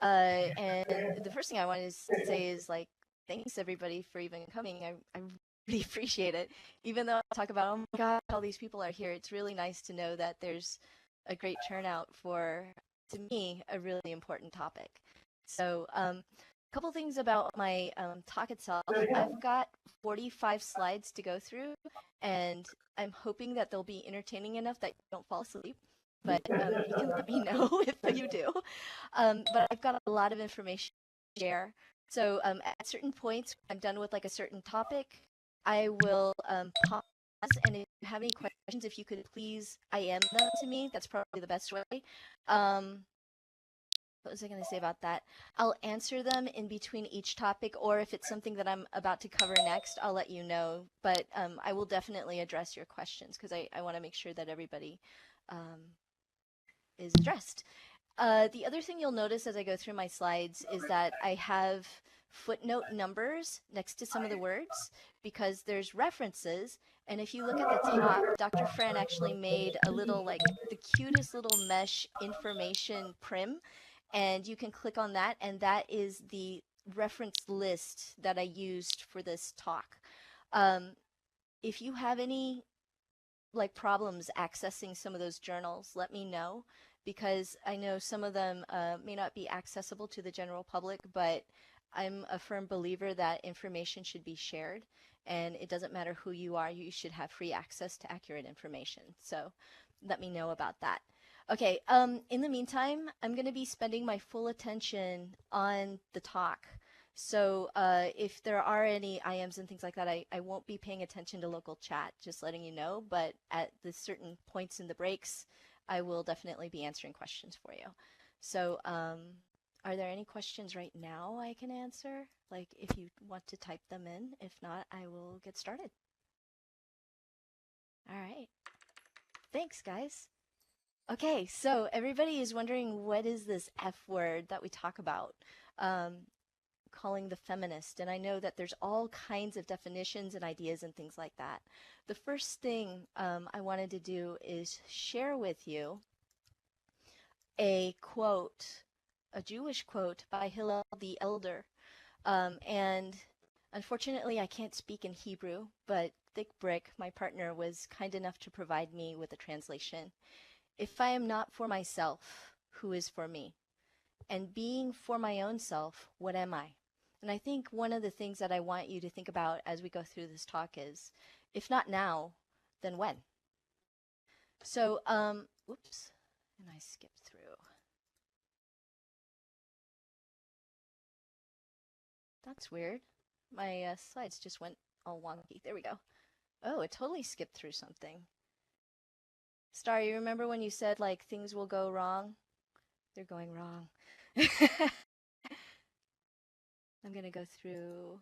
And the first thing I wanted to say is like, thanks everybody for even coming. I really appreciate it. Even though I talk about, oh my God, all these people are here, it's really nice to know that there's a great turnout for, to me, a really important topic. So, a couple things about my talk itself. I've got 45 slides to go through, and I'm hoping that they'll be entertaining enough that you don't fall asleep. But you can let me know if you do. But I've got a lot of information to share. So at certain points, I'm done with like a certain topic, I will pause. And if you have any questions, if you could please IM them to me, that's probably the best way. What was I going to say about that? I'll answer them in between each topic, or if it's something that I'm about to cover next, I'll let you know. But I will definitely address your questions because I want to make sure that everybody is addressed. The other thing you'll notice as I go through my slides is that I have footnote numbers next to some of the words because there's references. And if you look at the top, Dr. Fran actually made a little, like, the cutest little mesh information prim. And you can click on that, and that is the reference list that I used for this talk. If you have any like problems accessing some of those journals, let me know, because I know some of them may not be accessible to the general public, but I'm a firm believer that information should be shared, and it doesn't matter who you are, you should have free access to accurate information. So let me know about that. Okay, in the meantime, I'm going to be spending my full attention on the talk. So if there are any IMs and things like that, I won't be paying attention to local chat, just letting you know. But at the certain points in the breaks, I will definitely be answering questions for you. So are there any questions right now I can answer? Like if you want to type them in. If not, I will get started. All right. Thanks, guys. Okay, so everybody is wondering, what is this F word that we talk about? Calling the feminist. And I know that there's all kinds of definitions and ideas and things like that. The first thing I wanted to do is share with you a quote, a Jewish quote by Hillel the Elder. And unfortunately, I can't speak in Hebrew, but Thick Brick, my partner, was kind enough to provide me with a translation. If I am not for myself, who is for me? And being for my own self, what am I? And I think one of the things that I want you to think about as we go through this talk is, if not now, then when? So, whoops, and I skipped through. That's weird. My slides just went all wonky. There we go. Oh, it totally skipped through something. Star, you remember when you said, like, things will go wrong? They're going wrong. I'm going to go through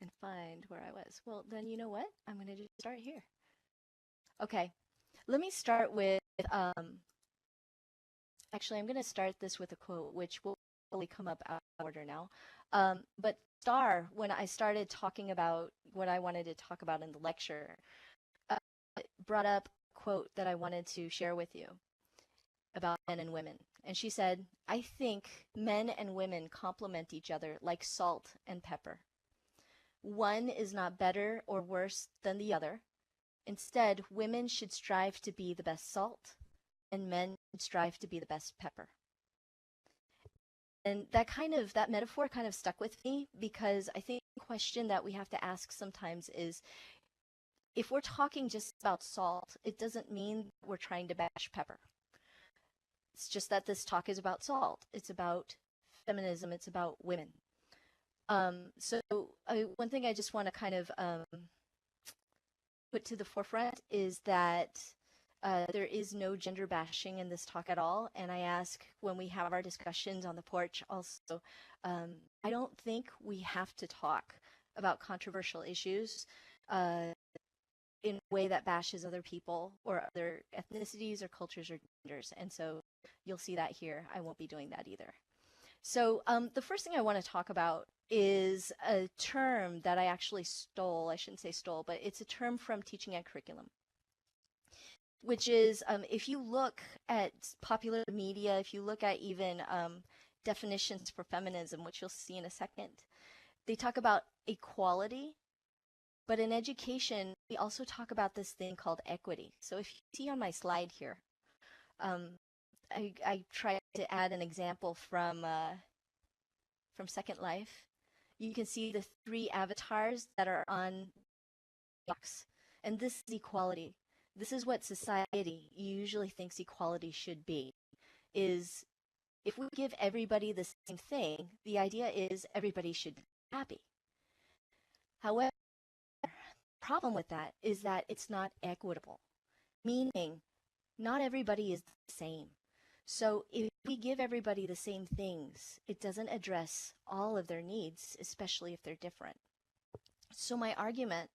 and find where I was. Well, then you know what? I'm going to just start here. Okay, let me start with, actually, I'm going to start this with a quote, which will probably come up out of order now. But Star, when I started talking about what I wanted to talk about in the lecture, brought up a quote that I wanted to share with you about men and women. And she said, I think men and women complement each other like salt and pepper. One is not better or worse than the other. Instead, women should strive to be the best salt, and men should strive to be the best pepper. And that metaphor kind of stuck with me, because I think the question that we have to ask sometimes is, if we're talking just about salt, it doesn't mean we're trying to bash pepper. It's just that this talk is about salt. It's about feminism. It's about women. So one thing I just want to kind of put to the forefront is that there is no gender bashing in this talk at all. And I ask, when we have our discussions on the porch also, I don't think we have to talk about controversial issues in a way that bashes other people or other ethnicities or cultures or genders. And so you'll see that here. I won't be doing that either. So the first thing I want to talk about is a term that I actually stole. I shouldn't say stole, but it's a term from Teaching and Curriculum, which is, if you look at popular media, if you look at even definitions for feminism, which you'll see in a second. They talk about equality, but in education, we also talk about this thing called equity. So if you see on my slide here, um, I tried to add an example from Second Life. You can see the 3 avatars that are on box. And this is equality. This is what society usually thinks equality should be, is if we give everybody the same thing, the idea is everybody should be happy. However, the problem with that is that it's not equitable, meaning not everybody is the same. So if we give everybody the same things, it doesn't address all of their needs, especially if they're different. So my argument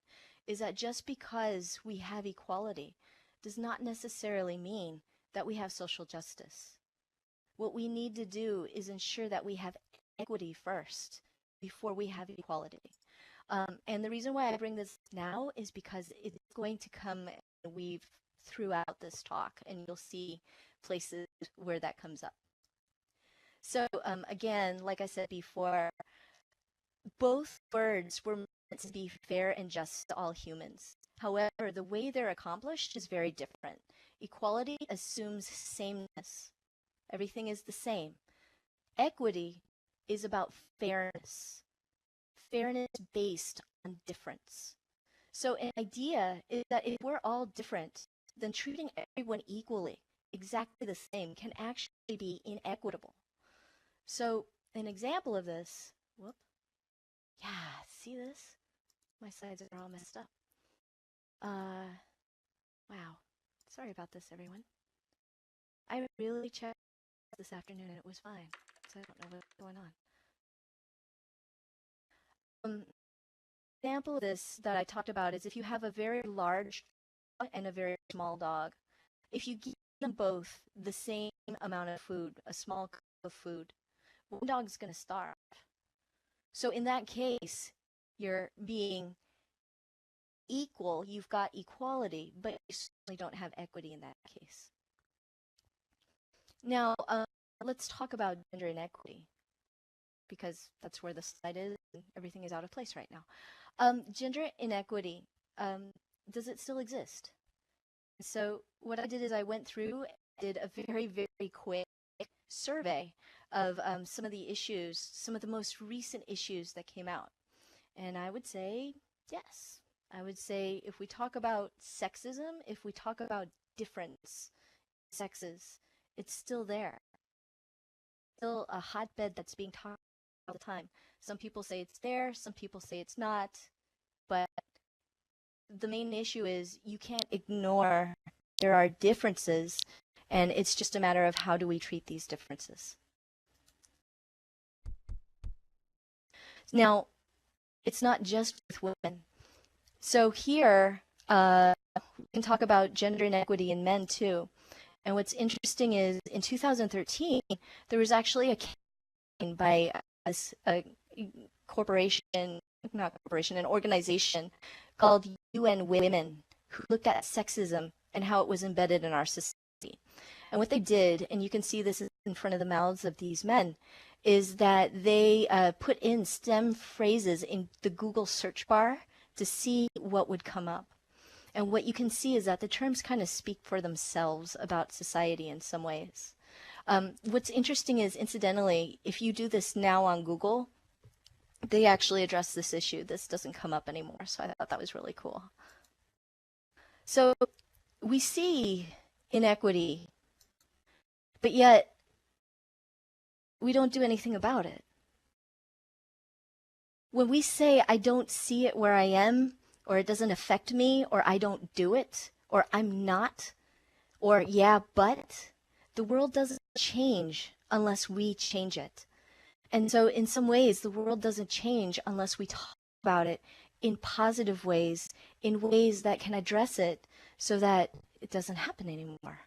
is that just because we have equality does not necessarily mean that we have social justice. What we need to do is ensure that we have equity first before we have equality. And the reason why I bring this now is because it's going to come and weave throughout this talk, and you'll see places where that comes up. So again, like I said before, both words were meant to be fair and just to all humans. However, the way they're accomplished is very different. Equality assumes sameness. Everything is the same. Equity is about fairness. Fairness based on difference. So an idea is that if we're all different, then treating everyone equally, exactly the same, can actually be inequitable. So an example of this, whoop, yeah, see this? My slides are all messed up. Wow. Sorry about this, everyone. I really checked this afternoon and it was fine, so I don't know what's going on. Example of this that I talked about is if you have a very large dog and a very small dog, if you give them both the same amount of food, a small cup of food, one dog's going to starve. So in that case, you're being equal, you've got equality, but you certainly don't have equity in that case. Now, let's talk about gender inequity, because that's where the slide is and everything is out of place right now. Gender inequity, does it still exist? So what I did is I went through and did a very, very quick survey of some of the issues, some of the most recent issues that came out. And I would say, yes. I would say if we talk about sexism, if we talk about difference in sexes, it's still there. Still a hotbed that's being talked about all the time. Some people say it's there, some people say it's not, but the main issue is you can't ignore there are differences, and it's just a matter of how do we treat these differences. Now, it's not just with women. So here, we can talk about gender inequity in men too. And what's interesting is in 2013, there was actually a campaign by a corporation, not corporation, an organization called UN Women, who looked at sexism and how it was embedded in our society. And what they did, and you can see this in front of the mouths of these men, is that they put in STEM phrases in the Google search bar to see what would come up. And what you can see is that the terms kind of speak for themselves about society in some ways. What's interesting is, incidentally, if you do this now on Google, they actually address this issue. This doesn't come up anymore, so I thought that was really cool. So we see inequity, but yet we don't do anything about it. When we say, I don't see it where I am, or it doesn't affect me, or I don't do it, or I'm not, or yeah, but, the world doesn't change unless we change it. And so in some ways, the world doesn't change unless we talk about it in positive ways, in ways that can address it so that it doesn't happen anymore.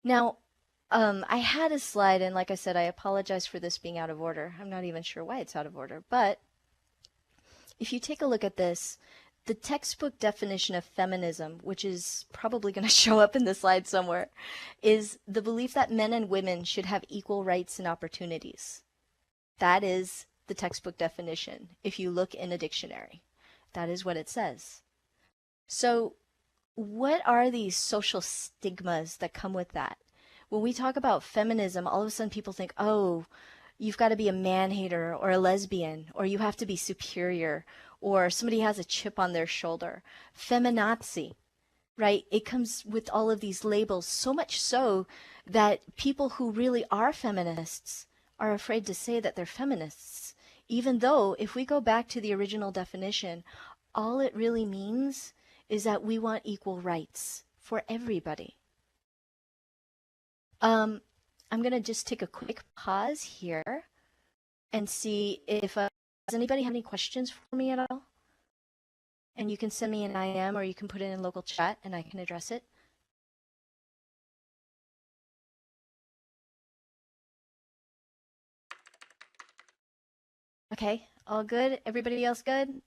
Now, I had a slide, and like I said, I apologize for this being out of order. I'm not even sure why it's out of order, but if you take a look at this, The textbook definition of feminism, which is probably going to show up in the slide somewhere, is the belief that men and women should have equal rights and opportunities. That is the textbook definition. If you look in a dictionary, that is what it says. So, what are these social stigmas that come with that? When we talk about feminism, all of a sudden people think, oh, you've got to be a man hater or a lesbian, or you have to be superior, or somebody has a chip on their shoulder. Feminazi, right? It comes with all of these labels, so much so that people who really are feminists are afraid to say that they're feminists. Even though, if we go back to the original definition, all it really means is that we want equal rights for everybody. I'm going to just take a quick pause here and see if does anybody have any questions for me at all? And you can send me an IM or you can put it in local chat and I can address it. Okay, all good? Everybody else good?